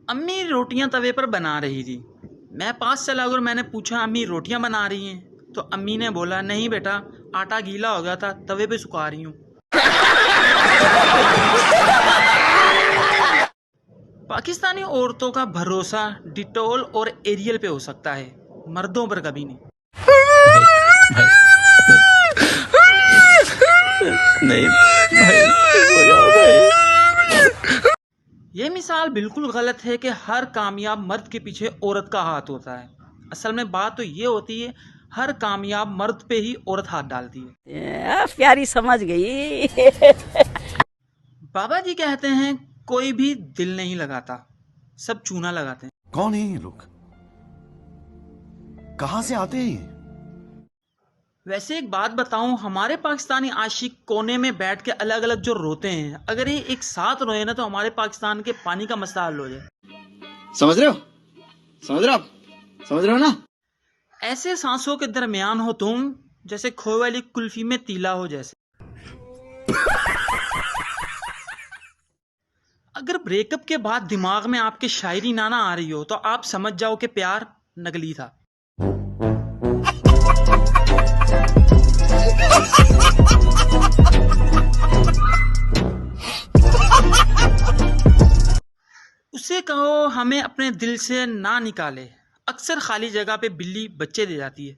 अम्मी रोटियां तवे पर बना रही थी। मैं पास चला और मैंने पूछा, अम्मी रोटियां बना रही हैं? तो अम्मी ने बोला, नहीं बेटा, आटा गीला हो गया था, तवे पे सुखा रही हूँ। पाकिस्तानी औरतों का भरोसा डिटोल और एरियल पे हो सकता है, मर्दों पर कभी नहीं। नहीं भाई, हो जाओ भाई। ये मिसाल बिल्कुल गलत है कि हर कामयाब मर्द के पीछे औरत का हाथ होता है। असल में बात तो ये होती है, हर कामयाब मर्द पे ही औरत हाथ डालती है। प्यारी समझ गई। बाबा जी कहते हैं, कोई भी दिल नहीं लगाता, सब चूना लगाते हैं। कौन है ये लोग? कहां से आते हैं? वैसे एक बात बताऊं, हमारे पाकिस्तानी आशिक कोने में बैठ के अलग अलग जो रोते हैं, अगर ये एक साथ रोए ना तो हमारे पाकिस्तान के पानी का मसला हल हो जाए। समझ रहे हो? समझ रहे हो आप? समझ रहे हो ना? ऐसे सांसों के दरमियान हो तुम, जैसे खोए वाली कुल्फी में तीला हो जैसे। अगर ब्रेकअप के बाद दिमाग में आपके शायरी ना आ रही हो तो आप समझ जाओ कि प्यार नकली था। उसे कहो हमें अपने दिल से ना निकाले, अक्सर खाली जगह पे बिल्ली बच्चे दे जाती है।